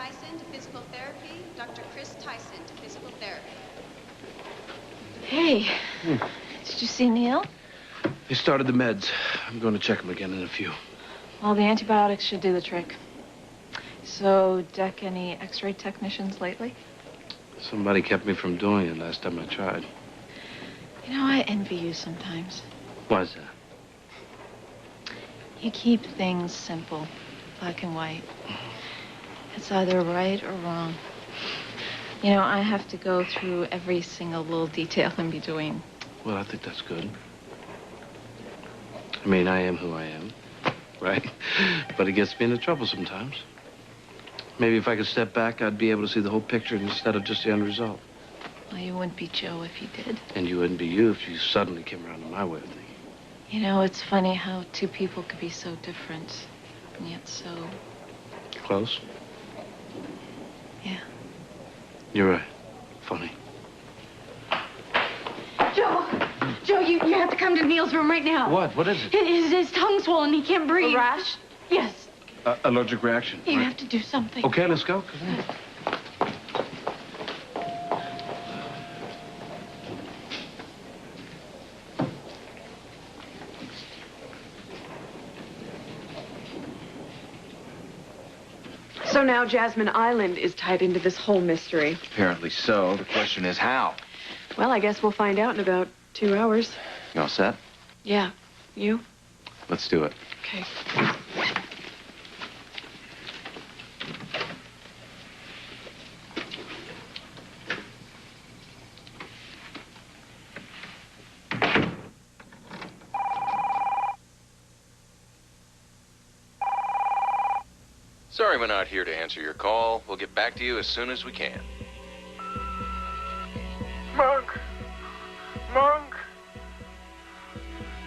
Tyson to physical therapy. Dr. Chris Tyson to physical therapy. Hey, did you see Neil? He started the meds. I'm going to check him again in a few. Well, the antibiotics should do the trick. So, Deck, any x-ray technicians lately? Somebody kept me from doing it last time I tried. You know, I envy you sometimes. Why is that? You keep things simple, black and white. It's either right or wrong. You know, I have to go through every single little detail in between. Well, I think that's good. I mean, I am who I am, right? But it gets me into trouble sometimes. Maybe if I could step back, I'd be able to see the whole picture instead of just the end result. Well, you wouldn't be Joe if you did. And you wouldn't be you if you suddenly came around to my way of thinking. You know, it's funny how two people could be so different, and yet so... Close? Yeah. You're right. Funny. Joe, you have to come to Neil's room right now. What? What is it? His tongue's swollen. He can't breathe. A rash? Yes. Allergic reaction. You right? have to do something. Okay, let's go. Come on. So now Jasmine Island is tied into this whole mystery. Apparently so. The question is how? Well, I guess we'll find out in about 2 hours. You all set? Yeah. You? Let's do it. Okay. Sorry we're not here to answer your call. We'll get back to you as soon as we can. Monk! Monk!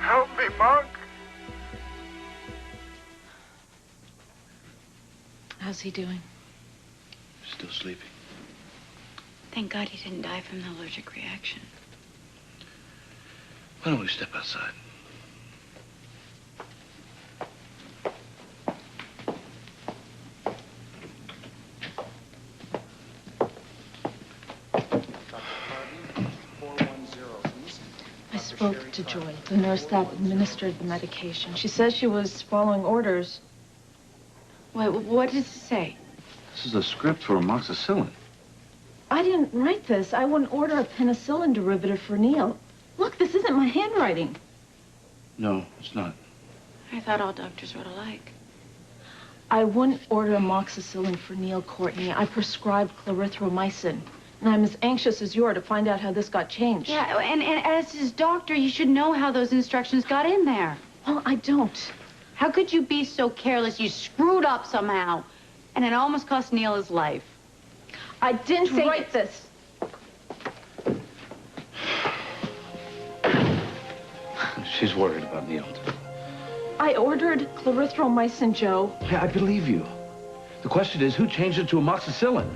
Help me, Monk! How's he doing? Still sleeping. Thank God he didn't die from the allergic reaction. Why don't we step outside? I spoke to Joy, the nurse that administered the medication. She says she was following orders. What does it say? This is a script for amoxicillin. I didn't write this. I wouldn't order a penicillin derivative for Neil. Look, this isn't my handwriting. No, it's not. I thought all doctors wrote alike. I wouldn't order amoxicillin for Neil, Courtney. I prescribed clarithromycin. And I'm as anxious as you are to find out how this got changed. Yeah, and as his doctor, you should know how those instructions got in there. Well, I don't. How could you be so careless? You screwed up somehow. And it almost cost Neil his life. I didn't write this. She's worried about Neil. I ordered clarithromycin, Joe. Yeah, I believe you. The question is, who changed it to amoxicillin?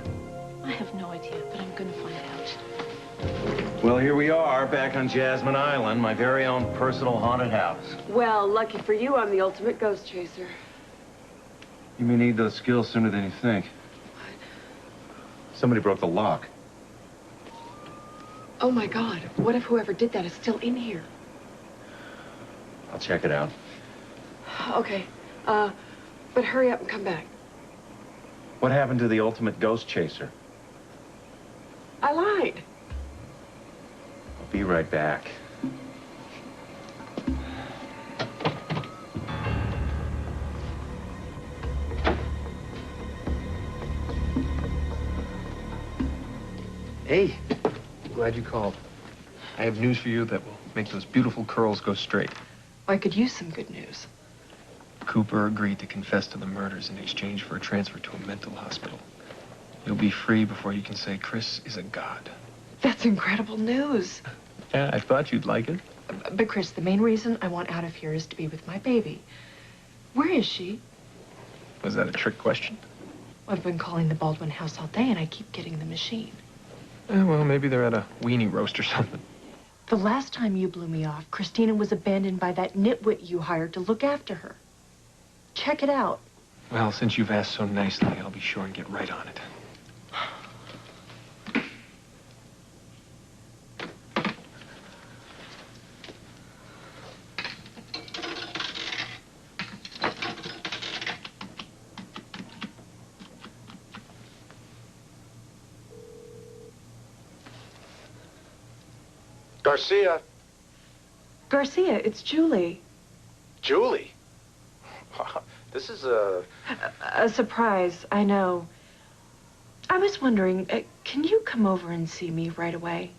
I have no idea, but I'm gonna find out. Well, here we are, back on Jasmine Island, my very own personal haunted house. Well, lucky for you, I'm the ultimate ghost chaser. You may need those skills sooner than you think. What? Somebody broke the lock. Oh, my God. What if whoever did that is still in here? I'll check it out. Okay. But hurry up and come back. What happened to the ultimate ghost chaser? I lied. I'll be right back. Hey, glad you called. I have news for you that will make those beautiful curls go straight. I could use some good news. Cooper agreed to confess to the murders in exchange for a transfer to a mental hospital. You'll be free before you can say Chris is a god. That's incredible news. Yeah, I thought you'd like it. But, Chris, the main reason I want out of here is to be with my baby. Where is she? Was that a trick question? I've been calling the Baldwin house all day, and I keep getting the machine. Well, maybe they're at a weenie roast or something. The last time you blew me off, Christina was abandoned by that nitwit you hired to look after her. Check it out. Well, since you've asked so nicely, I'll be sure and get right on it. Garcia. Garcia, it's Julie. Julie. This is a surprise, I know. I was wondering, can you come over and see me right away?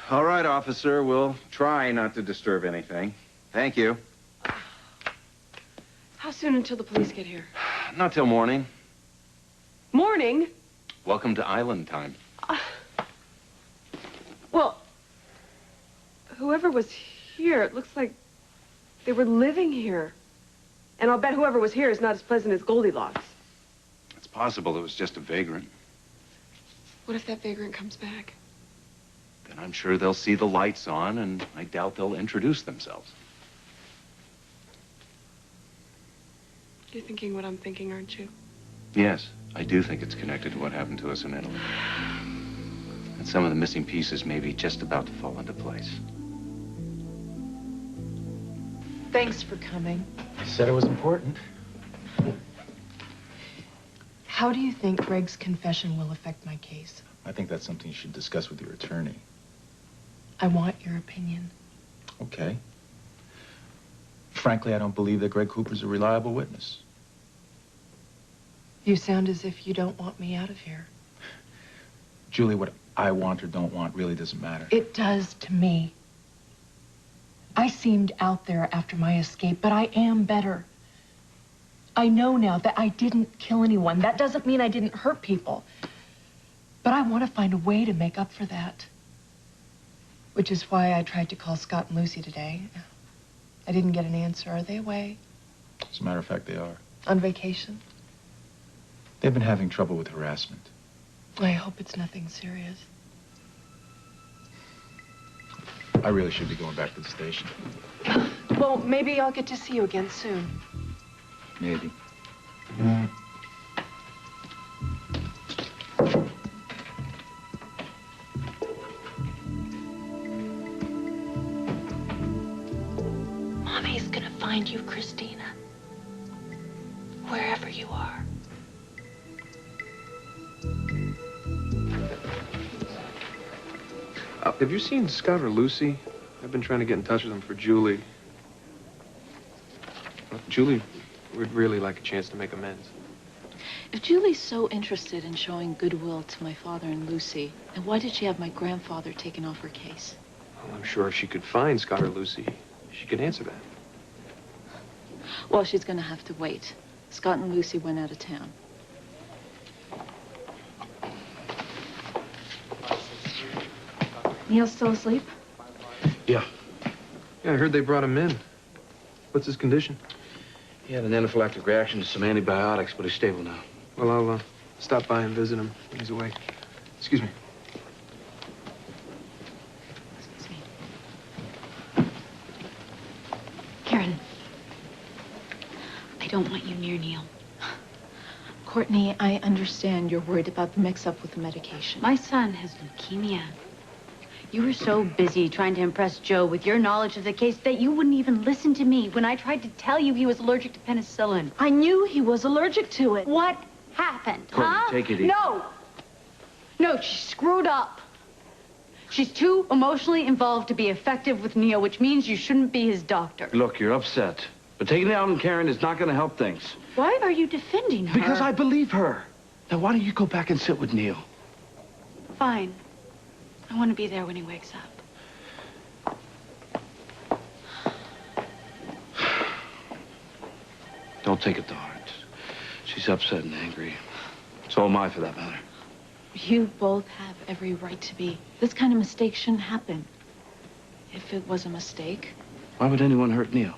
All right, officer. We'll try not to disturb anything. Thank you. How soon until the police get here? Not till morning. Morning? Welcome to island time. Well, whoever was here, it looks like they were living here. And I'll bet whoever was here is not as pleasant as Goldilocks. It's possible it was just a vagrant. What if that vagrant comes back? Then I'm sure they'll see the lights on, and I doubt they'll introduce themselves. You're thinking what I'm thinking, aren't you? Yes, I do think it's connected to what happened to us in Italy. And some of the missing pieces may be just about to fall into place. Thanks for coming. I said it was important. How do you think Greg's confession will affect my case? I think that's something you should discuss with your attorney. I want your opinion. Okay. Frankly, I don't believe that Greg Cooper's a reliable witness. You sound as if you don't want me out of here. Julie, what I want or don't want really doesn't matter. It does to me. I seemed out there after my escape, but I am better. I know now that I didn't kill anyone. That doesn't mean I didn't hurt people. But I want to find a way to make up for that. Which is why I tried to call Scott and Lucy today. I didn't get an answer. Are they away? As a matter of fact, they are. On vacation? They've been having trouble with harassment. I hope it's nothing serious. I really should be going back to the station. Well, maybe I'll get to see you again soon. Maybe. Mommy's gonna find you, Christina. Wherever you are. Have you seen Scott or Lucy? I've been trying to get in touch with them for Julie. Julie would really like a chance to make amends. If Julie's so interested in showing goodwill to my father and Lucy, then why did she have my grandfather taken off her case? Well, I'm sure if she could find Scott or Lucy, she could answer that. Well, she's gonna have to wait. Scott and Lucy went out of town. Neil's still asleep? Yeah. Yeah, I heard they brought him in. What's his condition? He had an anaphylactic reaction to some antibiotics, but he's stable now. Well, I'll stop by and visit him when he's awake. Excuse me. Excuse me. Karen, I don't want you near Neil. Courtney, I understand you're worried about the mix-up with the medication. My son has leukemia. You were so busy trying to impress Joe with your knowledge of the case that you wouldn't even listen to me when I tried to tell you he was allergic to penicillin. I knew he was allergic to it. What happened, Courtney, huh? take it easy. No! No, she screwed up. She's too emotionally involved to be effective with Neil, which means you shouldn't be his doctor. Look, you're upset. But taking it out on Karen is not going to help things. Why are you defending her? Because I believe her. Now, why don't you go back and sit with Neil? Fine. I want to be there when he wakes up. Don't take it to heart. She's upset and angry. So am I, for that matter. You both have every right to be. This kind of mistake shouldn't happen. If it was a mistake, Why would anyone hurt Neil?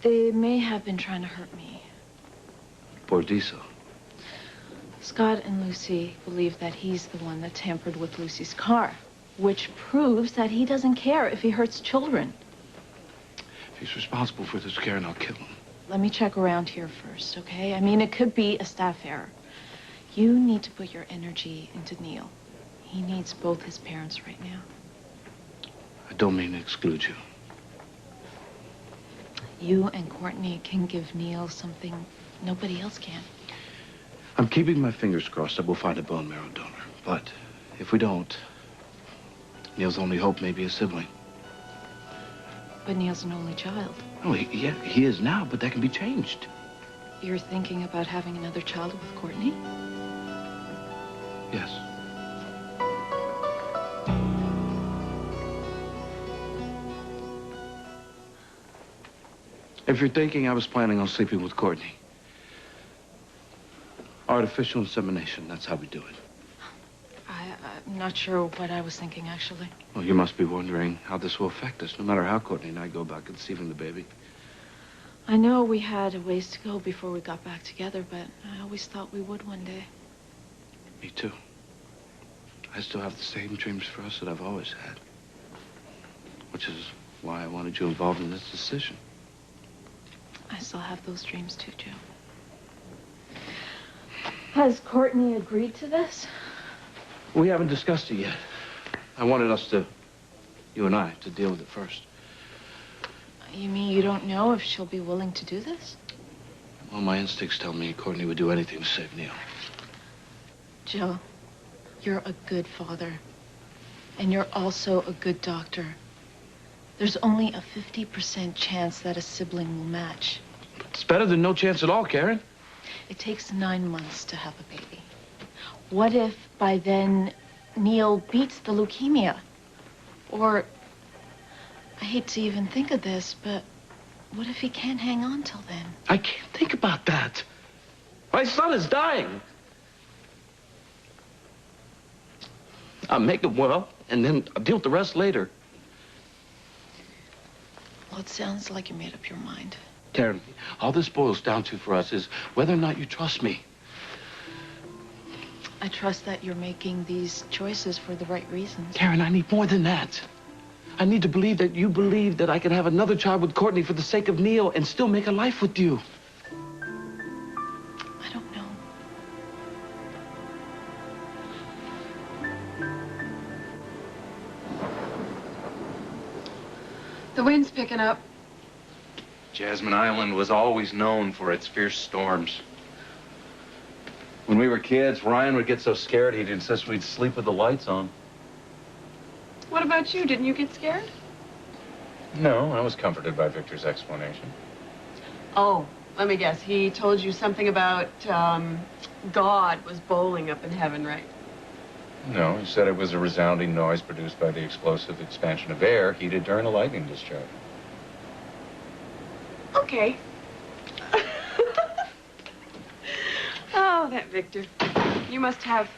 they may have been trying to hurt me. Bordiso. Scott and Lucy believe that he's the one that tampered with Lucy's car, which proves that he doesn't care if he hurts children. he's responsible for this, Karen, I'll kill him. Let me check around here first, okay? I mean, it could be a staff error. You need to put your energy into Neil. He needs both his parents right now. I don't mean to exclude you. You and Courtney can give Neil something nobody else can. I'm keeping my fingers crossed that we'll find a bone marrow donor. But if we don't, Neil's only hope may be a sibling. But Neil's an only child. Oh, yeah, he is now, but that can be changed. You're thinking about having another child with Courtney? Yes. If you're thinking I was planning on sleeping with Courtney, artificial insemination, that's how we do it. I'm not sure what I was thinking, actually. Well, you must be wondering how this will affect us, no matter how Courtney and I go about conceiving the baby. I know we had a ways to go before we got back together, but I always thought we would one day. Me too. I still have the same dreams for us that I've always had. Which is why I wanted you involved in this decision. I still have those dreams too, Joe. Has Courtney agreed to this? We haven't discussed it yet. I wanted us to, you and I, to deal with it first. You mean you don't know if she'll be willing to do this? Well, my instincts tell me Courtney would do anything to save Neil. Joe, you're a good father. And you're also a good doctor. There's only a 50% chance that a sibling will match. It's better than no chance at all, Karen. It takes 9 months to have a baby. What if by then Neil beats the leukemia? Or, I hate to even think of this, but what if he can't hang on till then? I can't think about that. My son is dying. I'll make it well, and then I'll deal with the rest later. Well, it sounds like you made up your mind. Karen, all this boils down to for us is whether or not you trust me. I trust that you're making these choices for the right reasons. Karen, I need more than that. I need to believe that you believe that I can have another child with Courtney for the sake of Neil and still make a life with you. I don't know. The wind's picking up. Jasmine Island was always known for its fierce storms. When we were kids, Ryan would get so scared he'd insist we'd sleep with the lights on. What about you? Didn't you get scared? No, I was comforted by Victor's explanation. Oh, let me guess. He told you something about, God was bowling up in heaven, right? No, he said it was a resounding noise produced by the explosive expansion of air heated during a lightning discharge. Okay. Oh, that Victor. You must have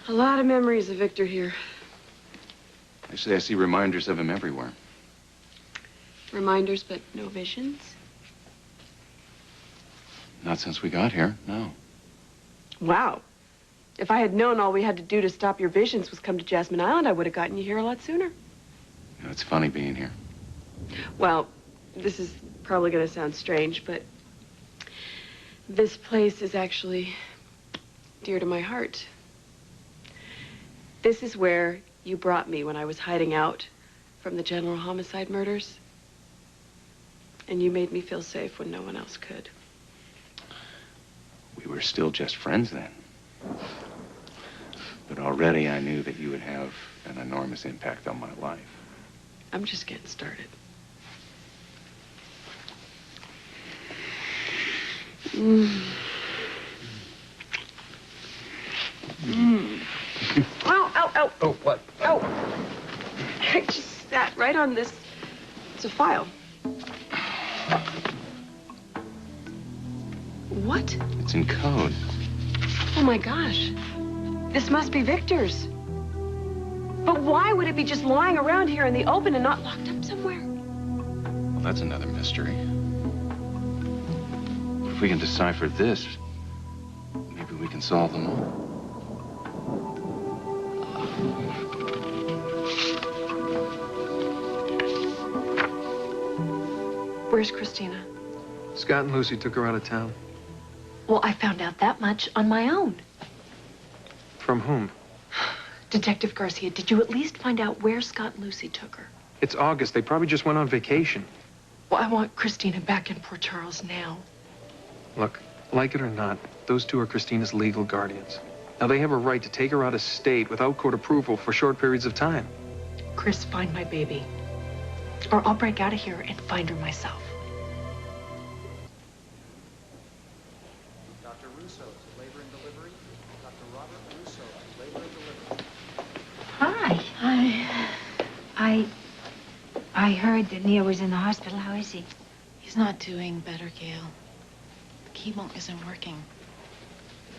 a lot of memories of Victor here. Actually, I see reminders of him everywhere. Reminders, but no visions? Not since we got here, no. Wow. If I had known all we had to do to stop your visions was come to Jasmine Island, I would have gotten you here a lot sooner. You know, it's funny being here. Well, this is probably going to sound strange, but this place is actually dear to my heart. This is where you brought me when I was hiding out from the general homicide murders. And you made me feel safe when no one else could. We were still just friends then. But already I knew that you would have an enormous impact on my life. I'm just getting started. Ow, ow, ow. Oh, what? Ow. I just sat right on this. It's a file. What? It's in code. Oh, my gosh. This must be Victor's. But why would it be just lying around here in the open and not locked up somewhere? Well, that's another mystery. If we can decipher this, maybe we can solve them all. Where's Christina? Scott and Lucy took her out of town. Well, I found out that much on my own. From whom? Detective Garcia, did you at least find out where Scott and Lucy took her? It's August. They probably just went on vacation. Well, I want Christina back in Port Charles now. Look, like it or not, those two are Christina's legal guardians. Now, they have a right to take her out of state without court approval for short periods of time. Chris, find my baby. Or I'll break out of here and find her myself. Dr. Russo, labor and delivery. Dr. Robert Russo, labor and delivery. Hi. I heard that Neil was in the hospital. How is he? He's not doing better, Gail. The chemo isn't working.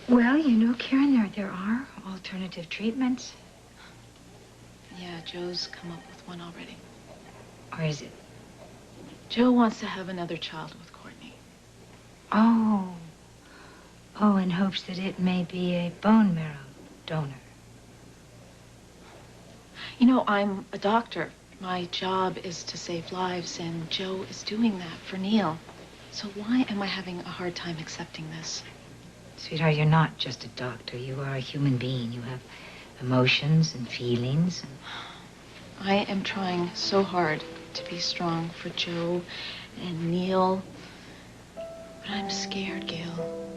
Well, you know, Karen, there are alternative treatments. Yeah, Joe's come up with one already. Or is it? Joe wants to have another child with Courtney. Oh. Oh, in hopes that it may be a bone marrow donor. You know, I'm a doctor. My job is to save lives, and Joe is doing that for Neil. So why am I having a hard time accepting this? Sweetheart, you're not just a doctor. You are a human being. You have emotions and feelings. I am trying so hard to be strong for Joe and Neil, but I'm scared, Gail.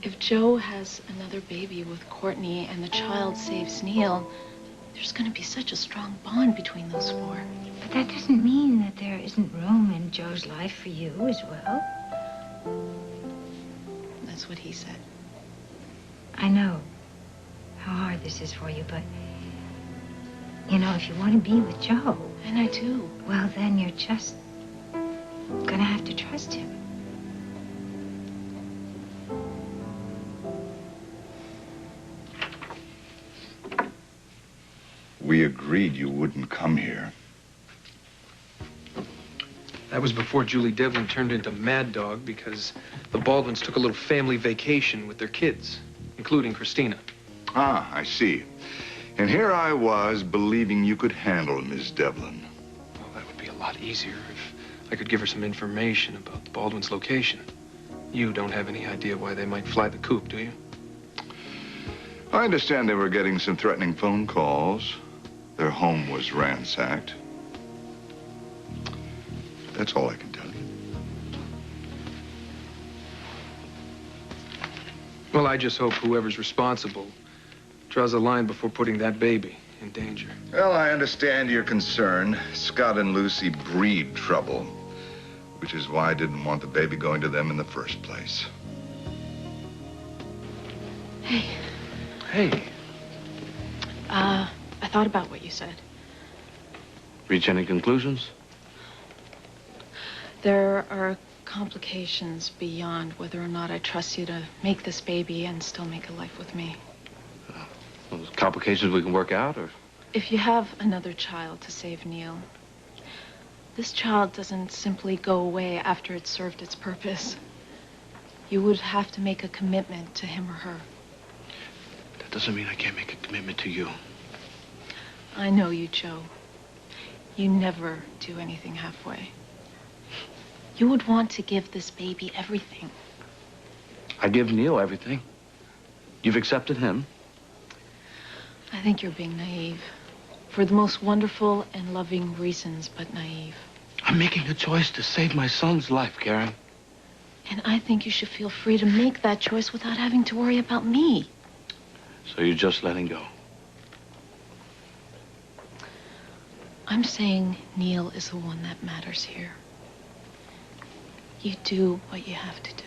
If Joe has another baby with Courtney and the child saves Neil, there's going to be such a strong bond between those four. But that doesn't mean that there isn't room in Joe's life for you as well. That's what he said. I know how hard this is for you, but, you know, if you want to be with Joe... And I do. Well, then you're just gonna have to trust him. We agreed you wouldn't come here. That was before Julie Devlin turned into Mad Dog because the Baldwins took a little family vacation with their kids, including Christina. Ah, I see. And here I was believing you could handle Miss Devlin. Well, that would be a lot easier if I could give her some information about the Baldwins' location. You don't have any idea why they might fly the coop, do you? I understand they were getting some threatening phone calls. Their home was ransacked. That's all I can tell you. Well, I just hope whoever's responsible draws a line before putting that baby in danger. Well, I understand your concern. Scott and Lucy breed trouble, which is why I didn't want the baby going to them in the first place. Hey. Hey. I thought about what you said. Reach any conclusions? There are complications beyond whether or not I trust you to make this baby and still make a life with me. Well, there's complications we can work out, or? If you have another child to save Neil, this child doesn't simply go away after it's served its purpose. You would have to make a commitment to him or her. That doesn't mean I can't make a commitment to you. I know you, Joe. You never do anything halfway. You would want to give this baby everything. I give Neil everything. You've accepted him. I think you're being naive. For the most wonderful and loving reasons, but naive. I'm making a choice to save my son's life, Karen. And I think you should feel free to make that choice without having to worry about me. So you're just letting go? I'm saying Neil is the one that matters here. You do what you have to do.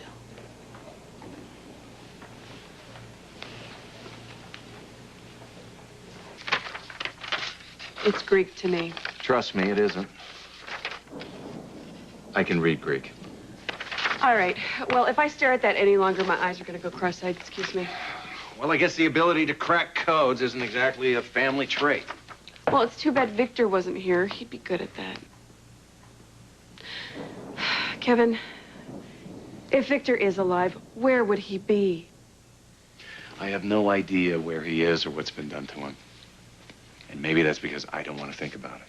It's Greek to me. Trust me, it isn't. I can read Greek. All right. Well, if I stare at that any longer, my eyes are going to go cross-eyed. Excuse me. Well, I guess the ability to crack codes isn't exactly a family trait. Well, it's too bad Victor wasn't here. He'd be good at that. Kevin, if Victor is alive, where would he be? I have no idea where he is or what's been done to him. And maybe that's because I don't want to think about it.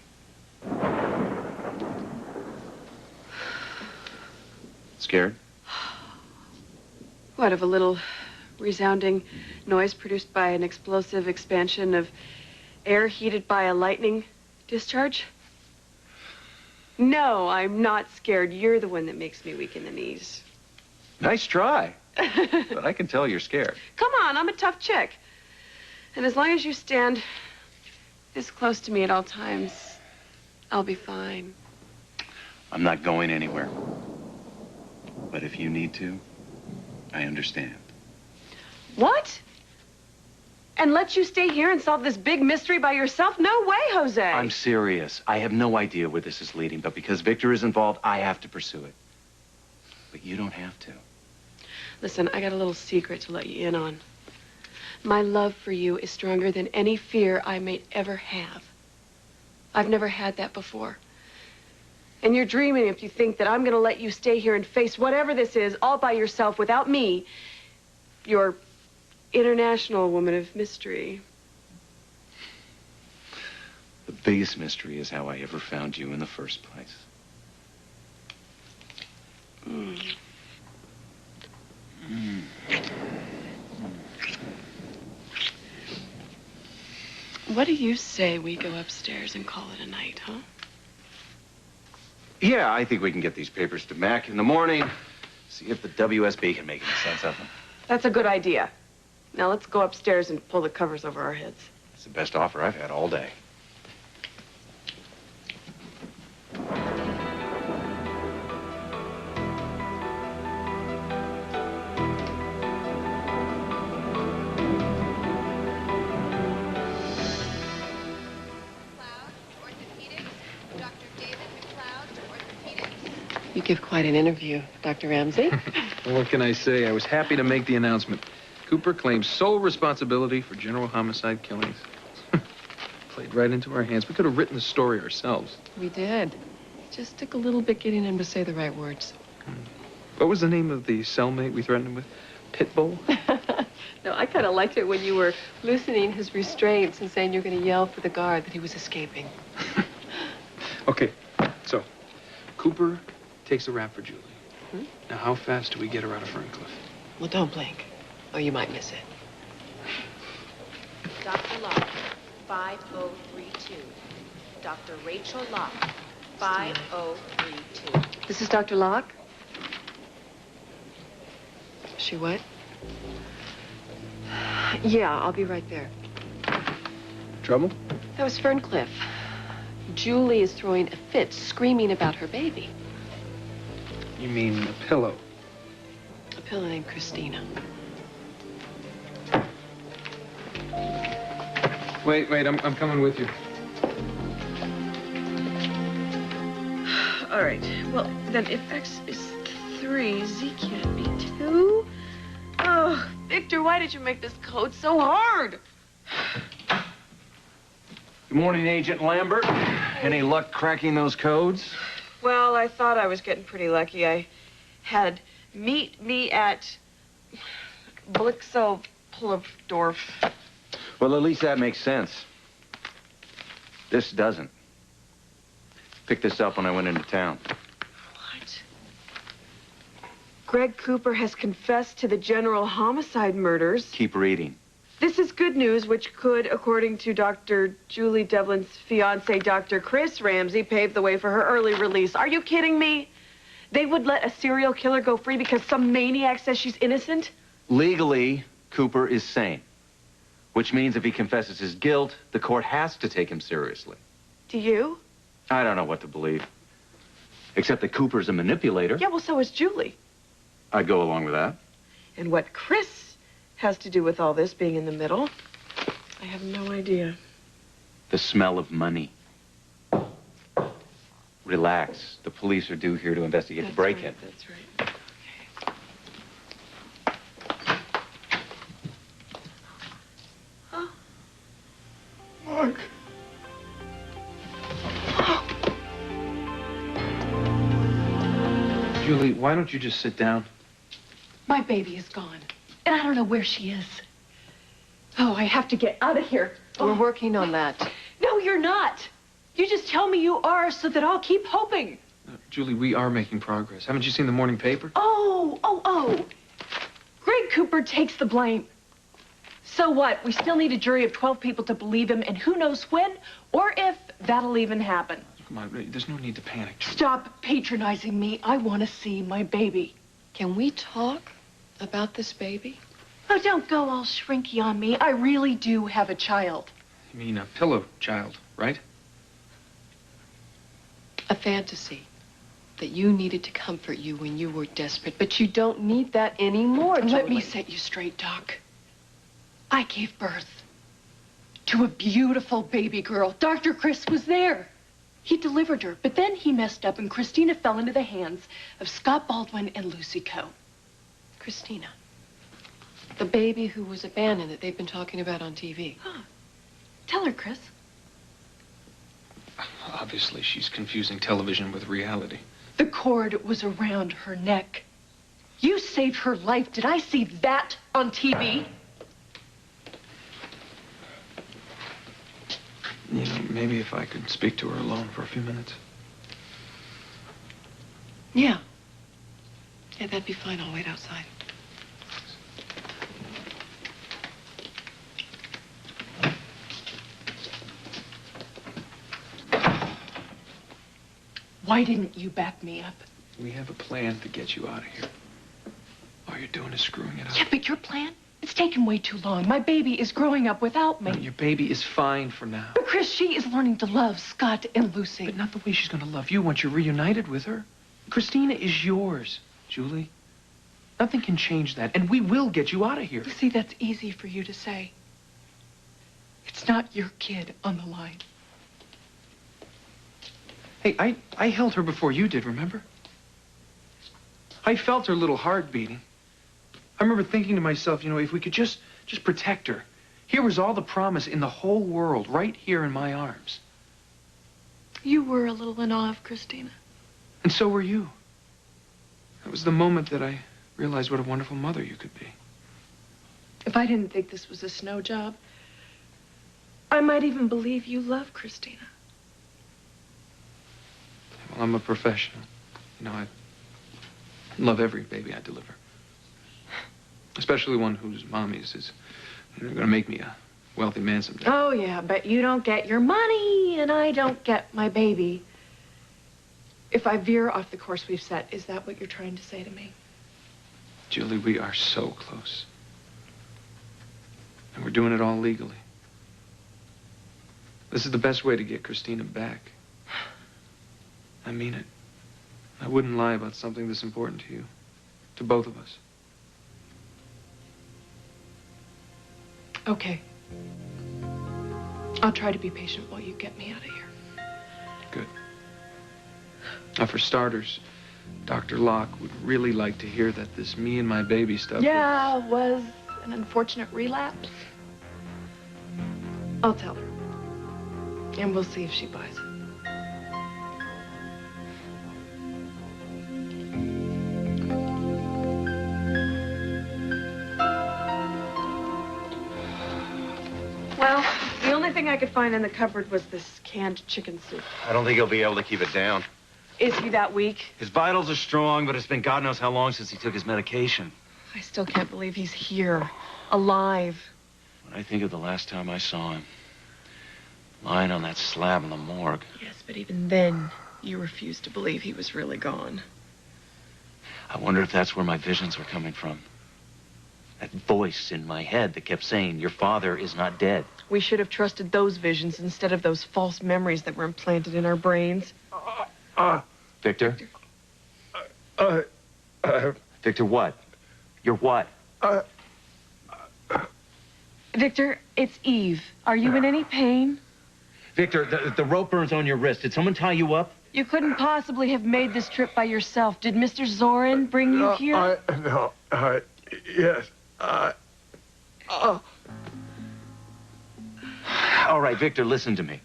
Scared? What, of a little resounding noise produced by an explosive expansion of air heated by a lightning discharge? No, I'm not scared. You're the one that makes me weak in the knees. Nice try. But I can tell you're scared. Come on, I'm a tough chick. And as long as you stand this close to me at all times, I'll be fine. I'm not going anywhere. But if you need to, I understand. What? And let you stay here and solve this big mystery by yourself? No way, Jose. I'm serious. I have no idea where this is leading, but because Victor is involved, I have to pursue it. But you don't have to. Listen, I got a little secret to let you in on. My love for you is stronger than any fear I may ever have. I've never had that before. And you're dreaming if you think that I'm going to let you stay here and face whatever this is all by yourself without me, your international woman of mystery. The biggest mystery is how I ever found you in the first place. What do you say we go upstairs and call it a night, huh? Yeah, I think we can get these papers to Mac in the morning. See if the WSB can make any sense of them. That's a good idea. Now let's go upstairs and pull the covers over our heads. It's the best offer I've had all day. You give quite an interview, Dr. Ramsey. Well, what can I say? I was happy to make the announcement. Cooper claims sole responsibility for general homicide killings. Played right into our hands. We could have written the story ourselves. We did. Just took a little bit getting him to say the right words. What was the name of the cellmate we threatened him with? Pitbull? No, I kind of liked it when you were loosening his restraints and saying you're going to yell for the guard that he was escaping. Okay, so Cooper takes a rap for Julie. Now, how fast do we get her out of Ferncliff? Well, don't blink, or you might miss it. Dr. Locke, 5032. Dr. Rachel Locke, 5032. This is Dr. Locke? She what? Yeah, I'll be right there. Trouble? That was Ferncliff. Julie is throwing a fit, screaming about her baby. You mean a pillow? A pillow named Christina. Wait, I'm coming with you. All right. Well, then if X is 3, Z can't be 2. Oh, Victor, why did you make this code so hard? Good morning, Agent Lambert. Any luck cracking those codes? Well, I thought I was getting pretty lucky. I had meet me at Blixo-Ploufdorf. Well, at least that makes sense. This doesn't. Picked this up when I went into town. What? Greg Cooper has confessed to the general homicide murders. Keep reading. This is good news, which could, according to Dr. Julie Devlin's fiance, Dr. Chris Ramsey, pave the way for her early release. Are you kidding me? They would let a serial killer go free because some maniac says she's innocent? Legally, Cooper is sane. Which means if he confesses his guilt, the court has to take him seriously. Do you? I don't know what to believe. Except that Cooper's a manipulator. Yeah, well, so is Julie. I'd go along with that. And what Chris has to do with all this being in the middle, I have no idea. The smell of money. Relax. The police are due here to investigate the break-in. Right, that's right. Mark. Julie, why don't you just sit down? My baby is gone, and I don't know where she is. Oh, I have to get out of here. We're working on that. No, you're not. You just tell me you are so that I'll keep hoping. Julie, we are making progress. Haven't you seen the morning paper? Oh. Greg Cooper takes the blame. So what? We still need a jury of 12 people to believe him, and who knows when or if that'll even happen. Come on, there's no need to panic, Julie. Stop patronizing me. I want to see my baby. Can we talk about this baby? Oh, don't go all shrinky on me. I really do have a child. You mean a pillow child, right? A fantasy that you needed to comfort you when you were desperate, but you don't need that anymore, Julie. Let me set you straight, Doc. I gave birth to a beautiful baby girl. Dr. Chris was there. He delivered her, but then he messed up and Christina fell into the hands of Scott Baldwin and Lucy Coe. Christina, the baby who was abandoned that they've been talking about on TV. Huh. Tell her, Chris. Obviously, she's confusing television with reality. The cord was around her neck. You saved her life. Did I see that on TV? You know, maybe if I could speak to her alone for a few minutes. Yeah. Yeah, that'd be fine. I'll wait outside. Why didn't you back me up? We have a plan to get you out of here. All you're doing is screwing it up. Yeah, but your plan? It's taken way too long. My baby is growing up without me. No, your baby is fine for now. But Chris, she is learning to love Scott and Lucy. But not the way she's going to love you once you're reunited with her. Christina is yours, Julie. Nothing can change that, and we will get you out of here. You see, that's easy for you to say. It's not your kid on the line. Hey, I held her before you did, remember? I felt her little heart beating. I remember thinking to myself, you know, if we could just protect her. Here was all the promise in the whole world, right here in my arms. You were a little in awe of Christina. And so were you. That was the moment that I realized what a wonderful mother you could be. If I didn't think this was a snow job, I might even believe you love Christina. Well, I'm a professional. You know, I love every baby I deliver. Especially one whose mommy's is going to make me a wealthy man someday. Oh, yeah, but you don't get your money, and I don't get my baby. If I veer off the course we've set, is that what you're trying to say to me? Julie, we are so close. And we're doing it all legally. This is the best way to get Christina back. I mean it. I wouldn't lie about something this important to you. To both of us. Okay. I'll try to be patient while you get me out of here. Good. Now, for starters, Dr. Locke would really like to hear that this me and my baby stuff was an unfortunate relapse. I'll tell her. And we'll see if she buys it. Well, the only thing I could find in the cupboard was this canned chicken soup. I don't think he'll be able to keep it down. Is he that weak? His vitals are strong, but it's been God knows how long since he took his medication. I still can't believe he's here, alive. When I think of the last time I saw him, lying on that slab in the morgue. Yes, but even then, you refused to believe he was really gone. I wonder if that's where my visions were coming from. That voice in my head that kept saying, your father is not dead. We should have trusted those visions instead of those false memories that were implanted in our brains. Victor? Victor, what? You're what? Victor, it's Eve. Are you in any pain? Victor, the rope burns on your wrist. Did someone tie you up? You couldn't possibly have made this trip by yourself. Did Mr. Zorin bring you here? Yes. All right, Victor, listen to me.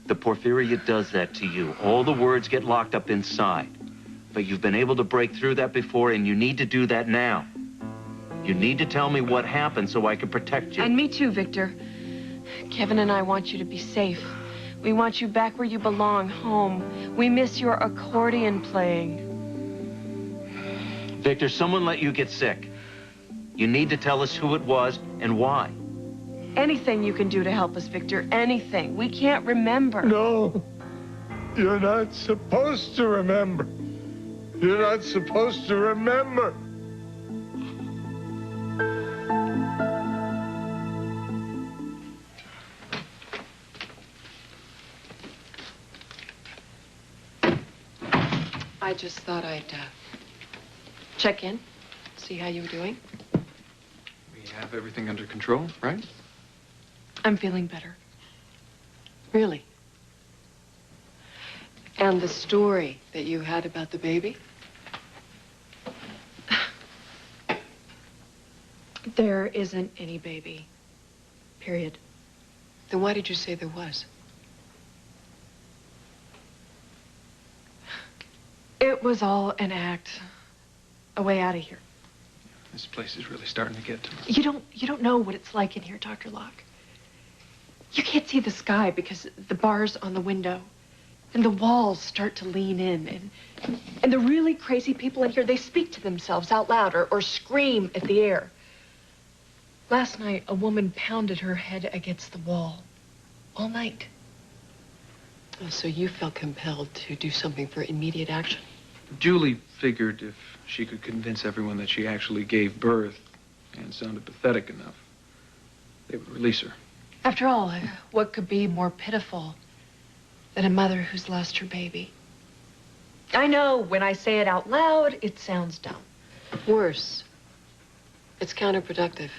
The porphyria does that to you. All the words get locked up inside. But you've been able to break through that before, and you need to do that now. You need to tell me what happened so I can protect you. And me too, Victor. Kevin and I want you to be safe. We want you back where you belong, home. We miss your accordion playing. Victor, someone let you get sick. You need to tell us who it was and why. Anything you can do to help us, Victor, anything. We can't remember. No. You're not supposed to remember. You're not supposed to remember. I just thought I'd check in, see how you were doing. We have everything under control, right? I'm feeling better. Really? And the story that you had about the baby? There isn't any baby. Period. Then why did you say there was? It was all an act. A way out of here. This place is really starting to get to me. You don't know what it's like in here, Dr. Locke. You can't see the sky because the bar's on the window. And the walls start to lean in. And the really crazy people in here, they speak to themselves out loud or scream at the air. Last night, a woman pounded her head against the wall. All night. Oh, so you felt compelled to do something for immediate action? Julie figured if she could convince everyone that she actually gave birth and sounded pathetic enough, they would release her. After all, what could be more pitiful than a mother who's lost her baby? I know when I say it out loud, it sounds dumb. Worse. It's counterproductive.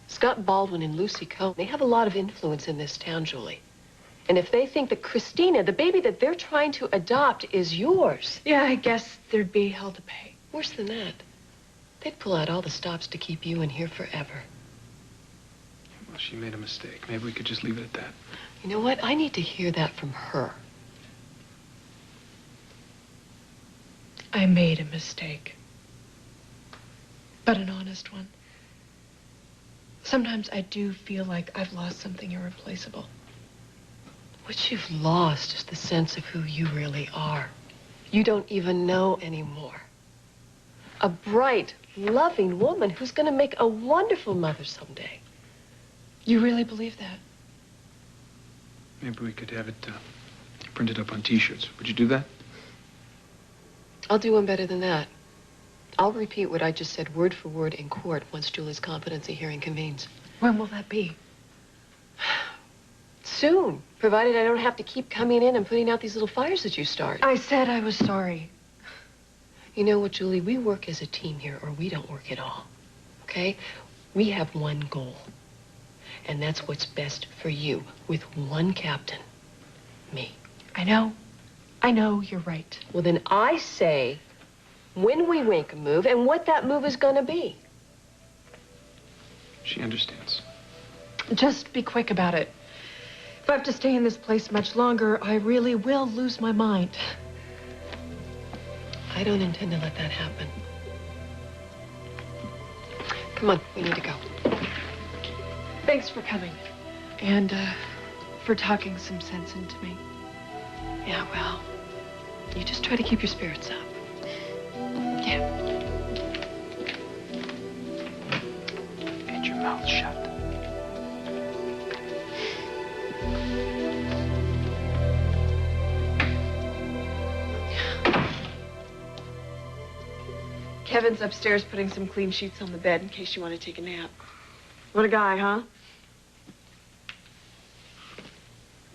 Scott Baldwin and Lucy Cohn, they have a lot of influence in this town, Julie. And if they think that Christina, the baby that they're trying to adopt, is yours... Yeah, I guess there'd be hell to pay. Worse than that. They'd pull out all the stops to keep you in here forever. Well, she made a mistake. Maybe we could just leave it at that. You know what? I need to hear that from her. I made a mistake. But an honest one. Sometimes I do feel like I've lost something irreplaceable. What you've lost is the sense of who you really are. You don't even know anymore. A bright, loving woman who's going to make a wonderful mother someday. You really believe that? Maybe we could have it printed up on T-shirts. Would you do that? I'll do one better than that. I'll repeat what I just said word for word in court once Julie's competency hearing convenes. When will that be? Soon, provided I don't have to keep coming in and putting out these little fires that you start. I said I was sorry. You know what, Julie? We work as a team here, or we don't work at all. Okay? We have one goal. And that's what's best for you, with one captain. Me. I know. I know, you're right. Well, then I say when we make a move and what that move is going to be. She understands. Just be quick about it. If I have to stay in this place much longer, I really will lose my mind. I don't intend to let that happen. Come on, we need to go. Thanks for coming. And, for talking some sense into me. Yeah, well, you just try to keep your spirits up. Yeah. And your mouth shut. Kevin's upstairs putting some clean sheets on the bed in case you want to take a nap. What a guy, huh?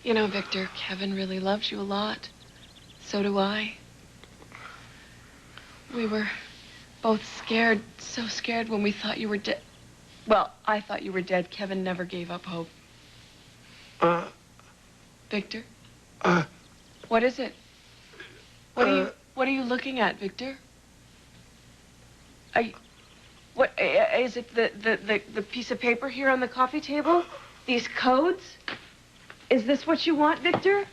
You know, Victor, Kevin really loves you a lot. So do I. We were both scared, so scared when we thought you were dead. Well, I thought you were dead. Kevin never gave up hope. Victor? What is it? What are you looking at, Victor? What is it? The piece of paper here on the coffee table? These codes? Is this what you want, Victor?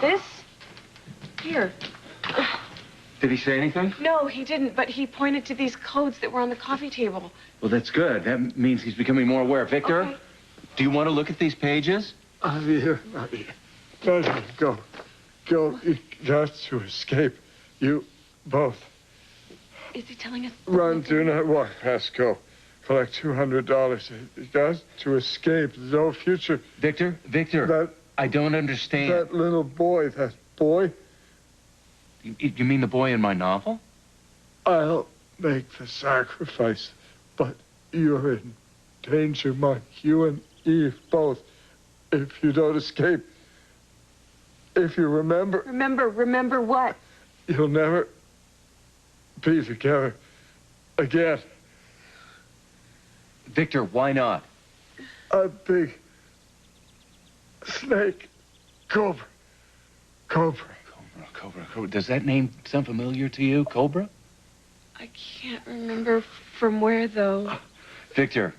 This? Here. Did he say anything? No, he didn't, but he pointed to these codes that were on the coffee table. Well, that's good. That means he's becoming more aware. Victor, Okay. do you want to look at these pages? Out of here. Out of here. Out of here. Go. Go. You got to escape. You both. Is he telling us? Run. Do not walk past. Go. Collect $200. You got to escape. There's no future. Victor? I don't understand. That little boy. That boy. You mean the boy in my novel? I'll make the sacrifice, but you're in danger, Mike. You and Eve both. If you don't escape, if you remember... Remember what? You'll never be together again. Victor, why not? A big snake. Cobra. Does that name sound familiar to you, Cobra? I can't remember from where, though. Victor,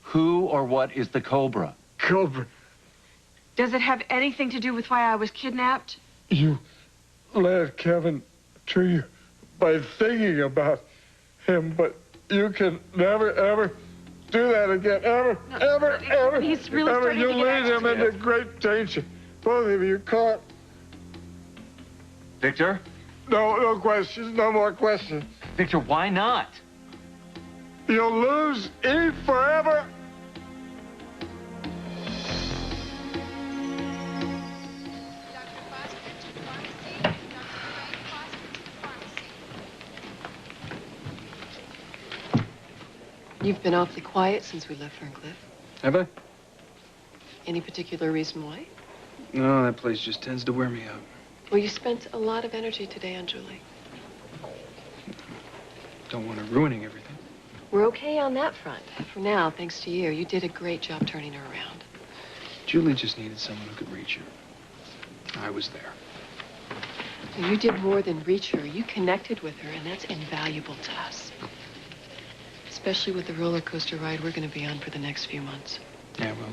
who or what is the Cobra? Cobra. Does it have anything to do with why I was kidnapped? You led Kevin to you by thinking about him, but you can never, ever do that again. Ever. He's really ever. starting to You get lead him agitated. into great danger. Both of you caught. Victor? No questions. No more questions. Victor, why not? You'll lose Eve forever. Dr. Foster to pharmacy. Dr. Frank Foster to pharmacy. You've been awfully quiet since we left Ferncliff. Have I? Any particular reason why? No, that place just tends to wear me out. Well, you spent a lot of energy today on Julie. Don't want her ruining everything. We're okay on that front. For now, thanks to you. You did a great job turning her around. Julie just needed someone who could reach her. I was there. You did more than reach her. You connected with her, and that's invaluable to us. Especially with the roller coaster ride we're going to be on for the next few months. Yeah, well,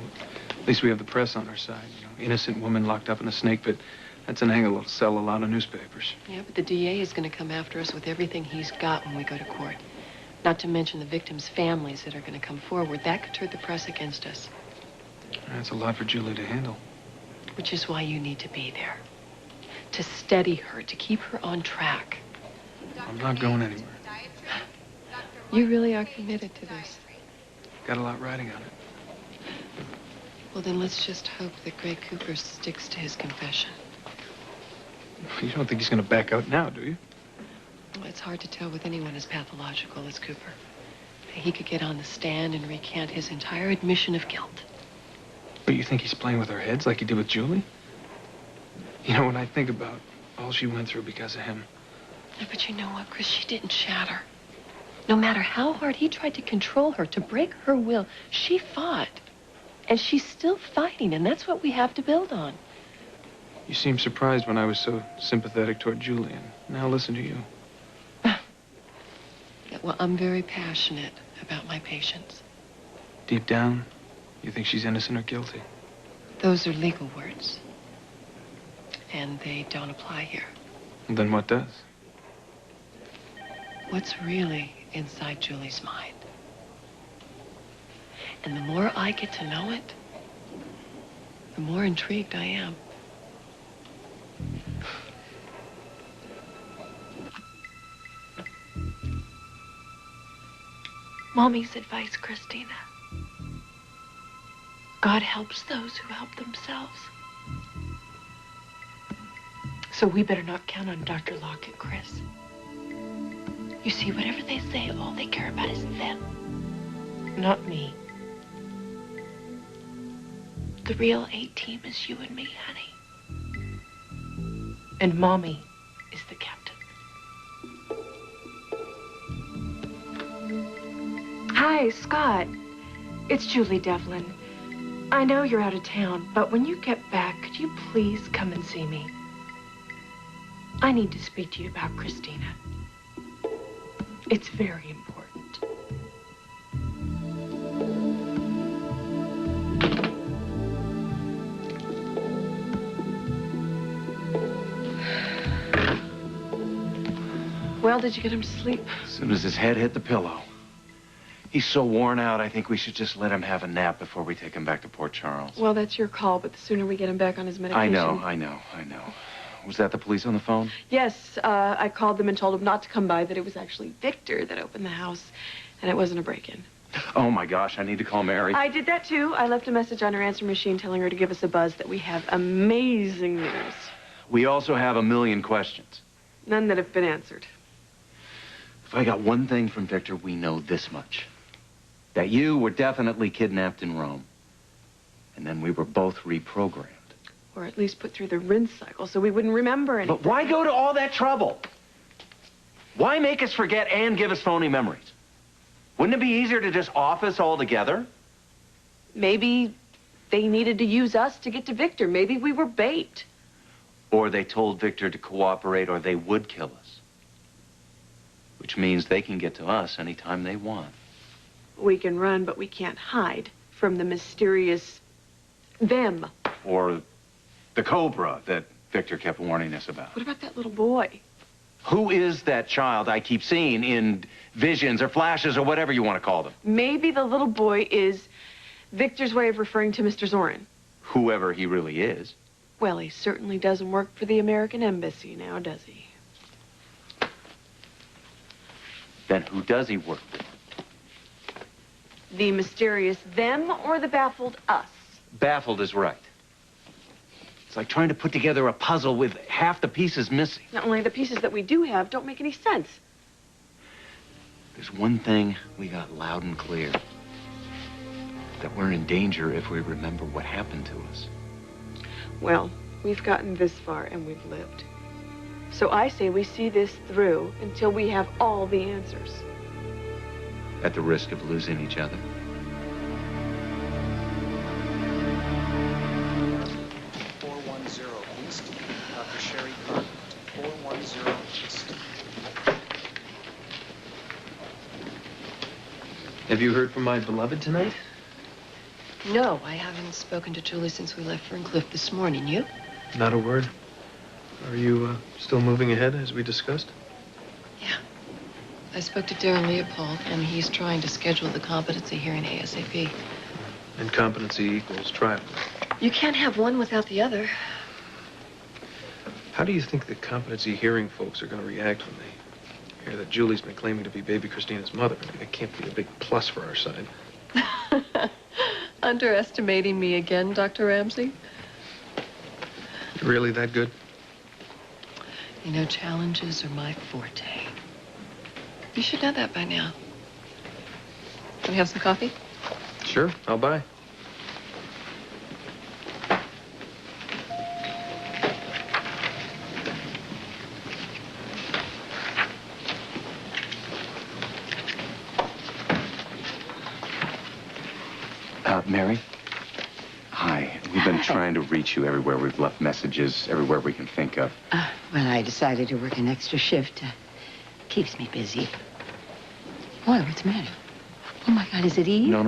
at least we have the press on our side. You know, innocent woman locked up in a snake pit. That's an angle that'll sell a lot of newspapers. Yeah, but the DA is going to come after us with everything he's got when we go to court. Not to mention the victims' families that are going to come forward. That could turn the press against us. That's a lot for Julie to handle. Which is why you need to be there. To steady her, to keep her on track. I'm not going anywhere. You really are committed to this. Got a lot riding on it. Well, then let's just hope that Greg Cooper sticks to his confession. You don't think he's going to back out now, do you? Well, it's hard to tell with anyone as pathological as Cooper. He could get on the stand and recant his entire admission of guilt. But you think he's playing with our heads like he did with Julie? You know, when I think about all she went through because of him. Yeah, but you know what, Chris? She didn't shatter. No matter how hard he tried to control her, to break her will, she fought. And she's still fighting, and that's what we have to build on. You seemed surprised when I was so sympathetic toward Julie, and now listen to you. Yeah, well, I'm very passionate about my patients. Deep down, you think she's innocent or guilty? Those are legal words. And they don't apply here. Then what does? What's really inside Julie's mind? And the more I get to know it, the more intrigued I am. Mommy's advice, Christina. God helps those who help themselves. So we better not count on Dr. Lockett, Chris. You see, whatever they say, all they care about is them, not me. The real A-team is you and me, honey. And Mommy is the captain. Hi, Scott. It's Julie Devlin. I know you're out of town, but when you get back, could you please come and see me? I need to speak to you about Christina. It's very important. Well, did you get him to sleep? As soon as his head hit the pillow. He's so worn out, I think we should just let him have a nap before we take him back to Port Charles. Well, that's your call, but the sooner we get him back on his medication... I know. Was that the police on the phone? Yes, I called them and told them not to come by, that it was actually Victor that opened the house, and it wasn't a break-in. Oh, my gosh, I need to call Mary. I did that, too. I left a message on her answer machine telling her to give us a buzz that we have amazing news. We also have a million questions. None that have been answered. If I got one thing from Victor, we know this much. That you were definitely kidnapped in Rome. And then we were both reprogrammed. Or at least put through the rinse cycle so we wouldn't remember anything. But why go to all that trouble? Why make us forget and give us phony memories? Wouldn't it be easier to just off us altogether? Maybe they needed to use us to get to Victor. Maybe we were bait. Or they told Victor to cooperate or they would kill us. Which means they can get to us anytime they want. We can run, but we can't hide from the mysterious them. Or the cobra that Victor kept warning us about. What about that little boy? Who is that child I keep seeing in visions or flashes or whatever you want to call them? Maybe the little boy is Victor's way of referring to Mr. Zorin. Whoever he really is. Well, he certainly doesn't work for the American Embassy now, does he? Then who does he work with? The mysterious them or the baffled us? Baffled is right. It's like trying to put together a puzzle with half the pieces missing. Not only the pieces that we do have don't make any sense. There's one thing we got loud and clear. That we're in danger if we remember what happened to us. Well, we've gotten this far and we've lived. So I say we see this through until we have all the answers. At the risk of losing each other. 410 East, Dr. Sherry Carter. 410 East. Have you heard from my beloved tonight? No, I haven't spoken to Julie since we left Ferncliff this morning. You? Not a word. Are you still moving ahead as we discussed? Yeah. I spoke to Darren Leopold, and he's trying to schedule the competency hearing ASAP. And competency equals trial. You can't have one without the other. How do you think the competency hearing folks are going to react when they hear that Julie's been claiming to be baby Christina's mother? I mean, it can't be a big plus for our side. Underestimating me again, Dr. Ramsey? You're really that good? You know, challenges are my forte. You should know that by now. Can we have some coffee? Sure, I'll buy. Mary? Hi. We've been trying to reach you everywhere. We've left messages everywhere we can think of. Well, I decided to work an extra shift. Keeps me busy. Why? What's the matter? Oh, my God, is it Eve? No.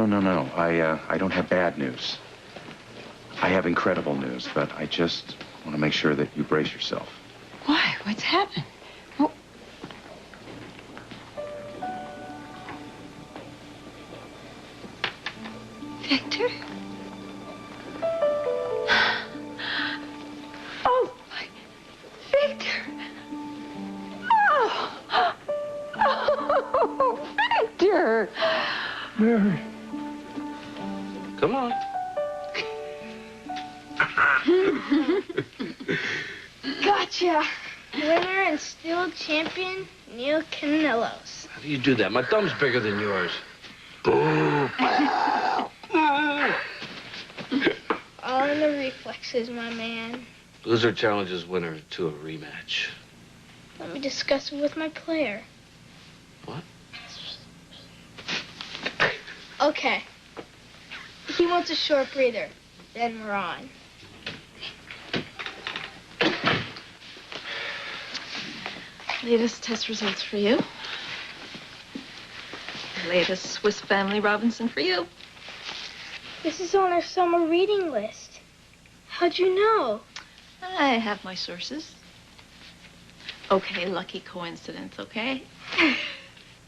I don't have bad news. I have incredible news, but I just want to make sure that you brace yourself. Why? What's happened? Oh. Victor? Oh, my... Victor! Oh, Victor! Mary. Come on. Gotcha. Winner and still champion, Neil Canellos. How do you do that? My thumb's bigger than yours. All in the reflexes, my man. Loser challenges winner to a rematch. Let me discuss it with my player. What? Okay. He wants a short breather. Then we're on. Latest test results for you. Latest Swiss Family Robinson for you. This is on our summer reading list. How'd you know? I have my sources. Okay, lucky coincidence, okay? It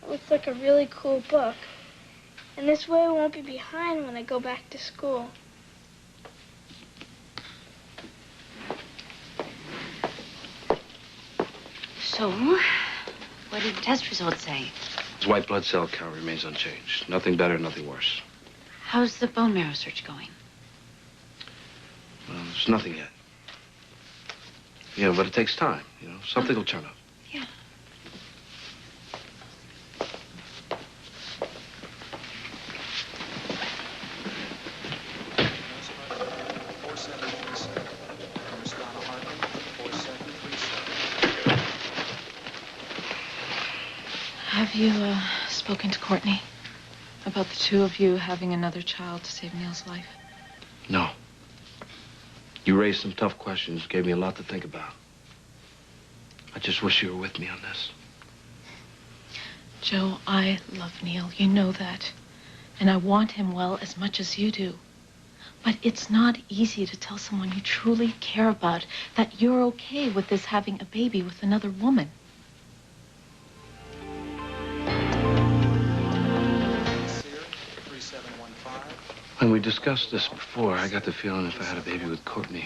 looks like a really cool book. And this way I won't be behind when I go back to school. So, what did the test results say? His white blood cell count remains unchanged. Nothing better, nothing worse. How's the bone marrow search going? Well, there's nothing yet. Yeah, but it takes time, you know. Something will turn up. Yeah. Have you, spoken to Courtney about the two of you having another child to save Neil's life? No. You raised some tough questions, gave me a lot to think about. I just wish you were with me on this. Joe, I love Neil. You know that. And I want him well as much as you do. But it's not easy to tell someone you truly care about that you're okay with this having a baby with another woman. When we discussed this before, I got the feeling if I had a baby with Courtney,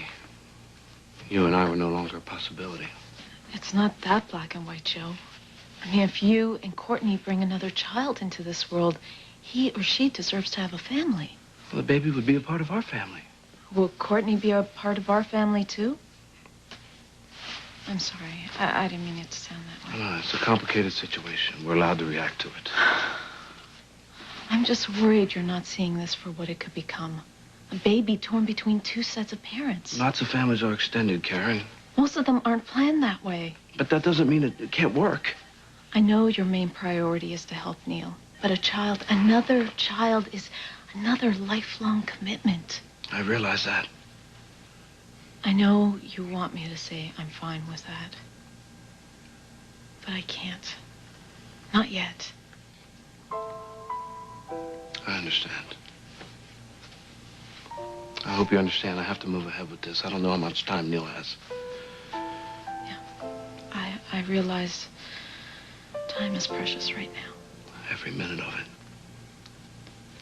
you and I were no longer a possibility. It's not that black and white, Joe. I mean, if you and Courtney bring another child into this world, he or she deserves to have a family. Well, the baby would be a part of our family. Will Courtney be a part of our family, too? I'm sorry. I didn't mean it to sound that way. No, it's a complicated situation. We're allowed to react to it. I'm just worried you're not seeing this for what it could become. A baby torn between two sets of parents. Lots of families are extended, Karen. Most of them aren't planned that way. But that doesn't mean it can't work. I know your main priority is to help Neil. But a child, another child, is another lifelong commitment. I realize that. I know you want me to say I'm fine with that. But I can't. Not yet. I understand. I hope you understand. I have to move ahead with this. I don't know how much time Neil has. I realize time is precious right now. Every minute of it.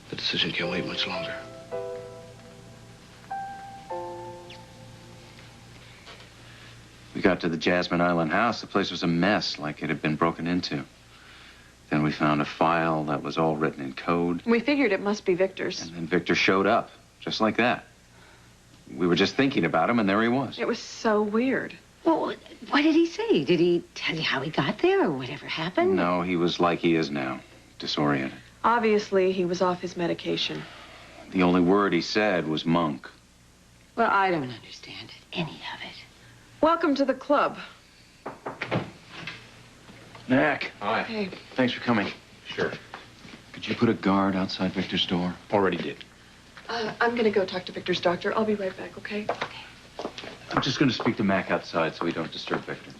The decision can't wait much longer. We got to the Jasmine Island house. The place was a mess, like it had been broken into. Then we found a file that was all written in code. We figured it must be Victor's. And then Victor showed up, just like that. We were just thinking about him, and there he was. It was so weird. Well, what did he say? Did he tell you how he got there or whatever happened? No, he was like he is now, disoriented. Obviously, he was off his medication. The only word he said was monk. Well, I don't understand any of it. Welcome to the club. Mac. Hi. Hey. Thanks for coming. Sure. Could you put a guard outside Victor's door? Already did. I'm going to go talk to Victor's doctor. I'll be right back, okay? I'm just going to speak to Mac outside so we don't disturb Victor.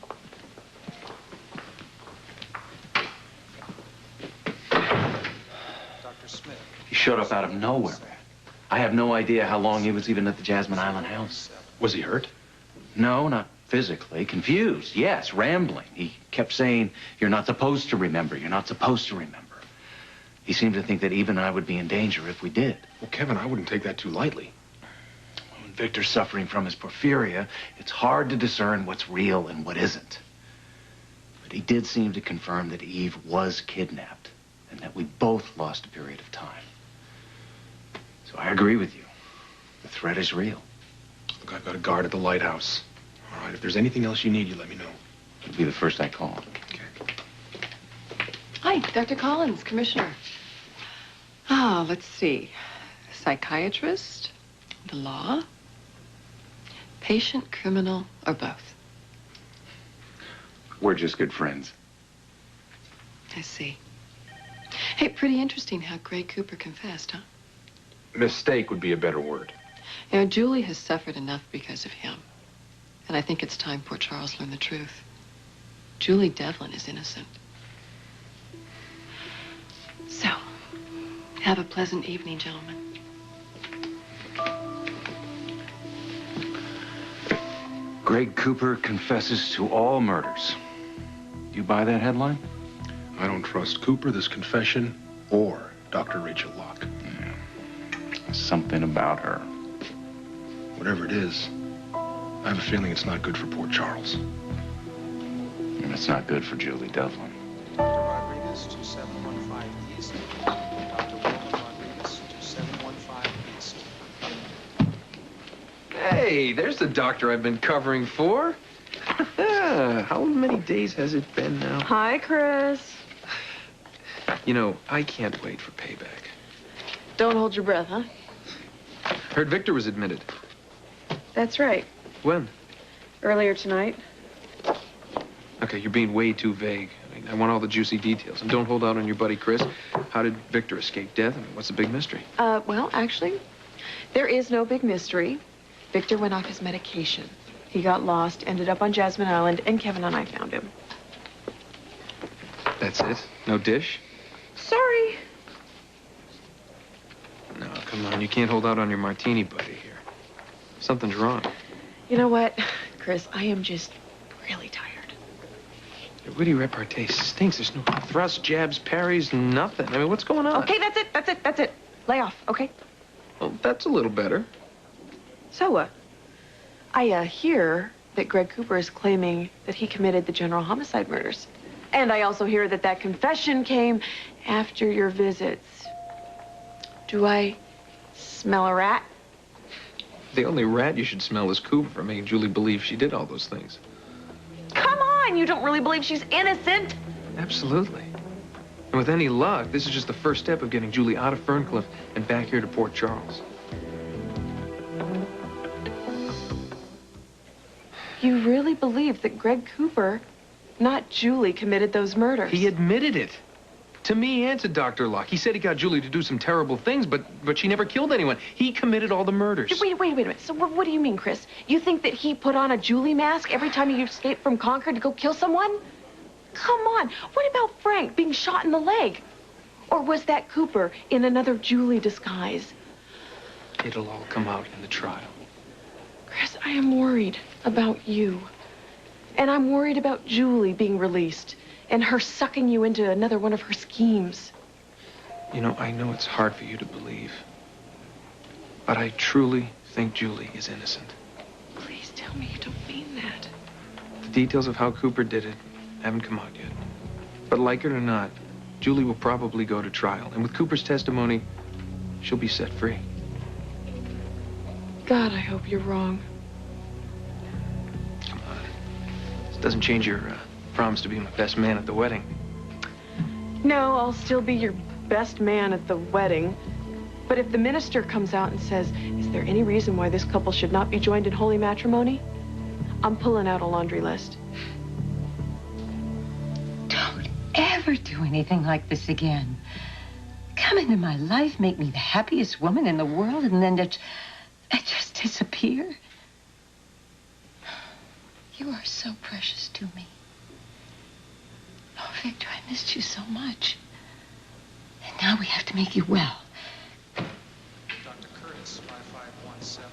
Dr. Smith. He showed up out of nowhere. I have no idea how long he was even at the Jasmine Island house. Was he hurt? No, not physically. Confused, yes, rambling. He kept saying, "You're not supposed to remember. You're not supposed to remember." He seemed to think that even I would be in danger if we did. Well, Kevin, I wouldn't take that too lightly. When Victor's suffering from his porphyria, it's hard to discern what's real and what isn't. But he did seem to confirm that Eve was kidnapped and that we both lost a period of time. So I agree with you. The threat is real. Look, I've got a guard at the lighthouse. All right, if there's anything else you need, you let me know. It'll be the first I call. Hi, Dr. Collins, Commissioner. Let's see. Psychiatrist, the law, patient, criminal, or both? We're just good friends. I see. Hey, pretty interesting how Gray Cooper confessed, huh? Mistake would be a better word. You know, Julie has suffered enough because of him. And I think it's time Port Charles learned the truth. Julie Devlin is innocent. So, have a pleasant evening, gentlemen. Greg Cooper confesses to all murders. You buy that headline? I don't trust Cooper, this confession, or Dr. Rachel Locke. Something about her. Whatever it is, I have a feeling it's not good for Port Charles. And it's not good for Julie Devlin. Dr. Rodriguez, 2715 East. Dr. Wilma Rodriguez, 2715 East. Hey, there's the doctor I've been covering for. How many days has it been now? Hi, Chris. You know, I can't wait for payback. Don't hold your breath, huh? Heard Victor was admitted. That's right. When? Earlier tonight. Okay, you're being way too vague. I mean, I want all the juicy details. And don't hold out on your buddy Chris. How did Victor escape death? I mean, what's the big mystery? Well, actually, there is no big mystery. Victor went off his medication. He got lost, ended up on Jasmine Island, and Kevin and I found him. That's it? No dish? Sorry. No, come on. You can't hold out on your martini buddy here. Something's wrong. You know what, Chris? I am just really tired. The witty repartee stinks. There's no thrusts, jabs, parries, nothing. I mean, what's going on? Okay, that's it. Lay off, okay? Well, that's a little better. So, I hear that Greg Cooper is claiming that he committed the general homicide murders. And I also hear that that confession came after your visits. Do I smell a rat? The only rat you should smell is Cooper for making Julie believe she did all those things. Come on, you don't really believe she's innocent? Absolutely. And with any luck, this is just the first step of getting Julie out of Ferncliff and back here to Port Charles. You really believe that Greg Cooper, not Julie, committed those murders? He admitted it. To me and to Dr. Locke. He said he got Julie to do some terrible things, but she never killed anyone. He committed all the murders. Wait a minute. So what do you mean, Chris? You think that he put on a Julie mask every time he escaped from Concord to go kill someone? Come on. What about Frank being shot in the leg? Or was that Cooper in another Julie disguise? It'll all come out in the trial. Chris, I am worried about you. And I'm worried about Julie being released and her sucking you into another one of her schemes. You know, I know it's hard for you to believe, but I truly think Julie is innocent. Please tell me you don't mean that. The details of how Cooper did it haven't come out yet. But like it or not, Julie will probably go to trial. And with Cooper's testimony, she'll be set free. God, I hope you're wrong. Come on. This doesn't change your promise to be my best man at the wedding. No, I'll still be your best man at the wedding. But if the minister comes out and says, is there any reason why this couple should not be joined in holy matrimony? I'm pulling out a laundry list. Don't ever do anything like this again. Come into my life, make me the happiest woman in the world, and then just disappear. You are so precious to me. Oh, Victor, I missed you so much. And now we have to make you well. Dr. Curtis, 5517.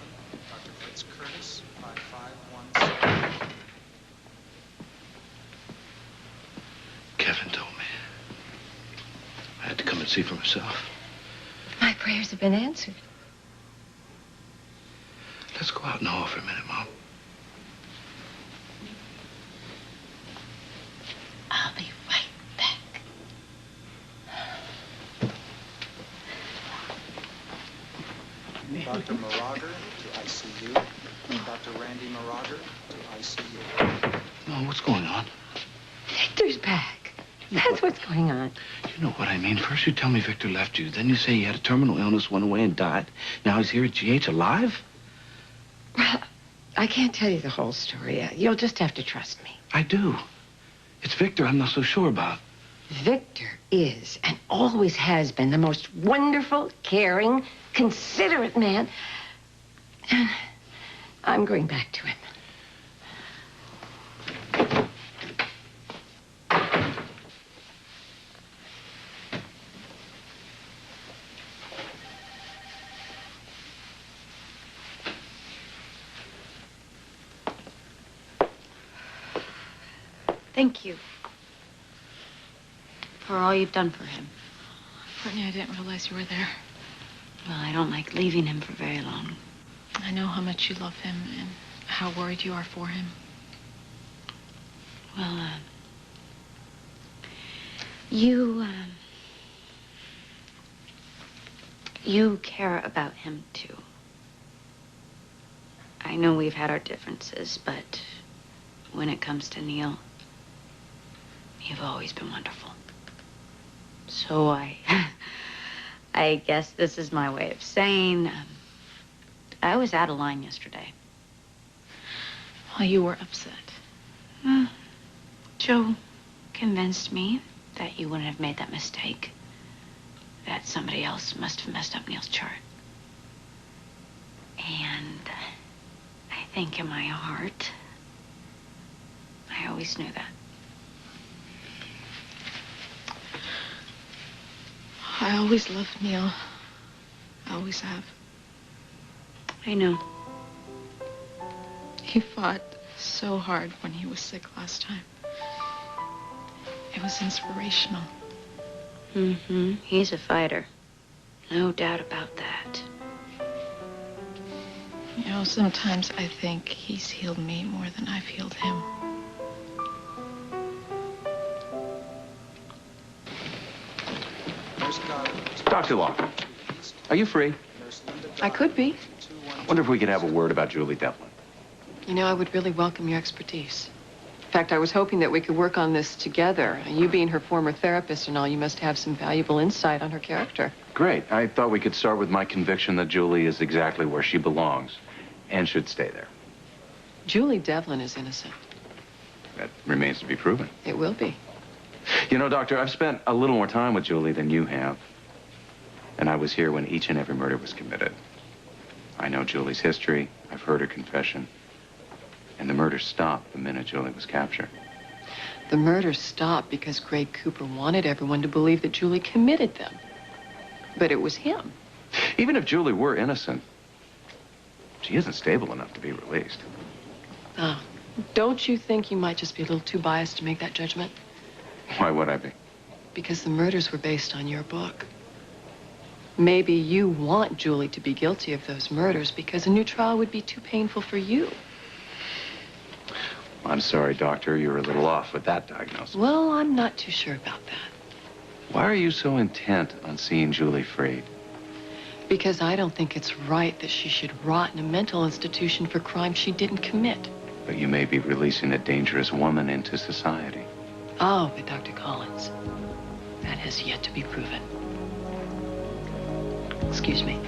Dr. Fritz Curtis, 5517. Kevin told me. I had to come and see for myself. My prayers have been answered. Let's go out in the hall for a minute, Mom. I'll be right back. Dr. Morager to ICU. Dr. Randy Morager to ICU. Mom, what's going on? Victor's back. That's what's going on. You know what I mean. First you tell me Victor left you. Then you say he had a terminal illness, went away and died. Now he's here at GH alive? Well, I can't tell you the whole story. You'll just have to trust me. I do. It's Victor I'm not so sure about. Victor is and always has been the most wonderful, caring, considerate man. I'm going back to him. Thank you for all you've done for him. Courtney, I didn't realize you were there. Well, I don't like leaving him for very long. I know how much you love him and how worried you are for him. Well, you care about him, too. I know we've had our differences, but when it comes to Neil, you've always been wonderful. So I guess this is my way of saying, I was out of line yesterday. Well, you were upset. Joe convinced me that you wouldn't have made that mistake. That somebody else must have messed up Neil's chart. And I think in my heart, I always knew that. I always loved Neil. I always have. I know. He fought so hard when he was sick last time. It was inspirational. Mm-hmm. He's a fighter. No doubt about that. You know, sometimes I think he's healed me more than I've healed him. Dr. Law, are you free? I could be. I wonder if we could have a word about Julie Devlin. You know, I would really welcome your expertise. In fact, I was hoping that we could work on this together. You being her former therapist and all, you must have some valuable insight on her character. Great. I thought we could start with my conviction that Julie is exactly where she belongs and should stay there. Julie Devlin is innocent. That remains to be proven. It will be. You know, Doctor, I've spent a little more time with Julie than you have. And I was here when each and every murder was committed. I know Julie's history. I've heard her confession. And the murder stopped the minute Julie was captured. The murders stopped because Greg Cooper wanted everyone to believe that Julie committed them. But it was him. Even if Julie were innocent, she isn't stable enough to be released. Ah, don't you think you might just be a little too biased to make that judgment? Why would I be? Because the murders were based on your book. Maybe you want Julie to be guilty of those murders because a new trial would be too painful for you. I'm sorry, Doctor, you're a little off with that diagnosis. Well, I'm not too sure about that. Why are you so intent on seeing Julie freed? Because I don't think it's right that she should rot in a mental institution for crimes she didn't commit. But you may be releasing a dangerous woman into society. Oh, but Dr. Collins, that has yet to be proven. Excuse me.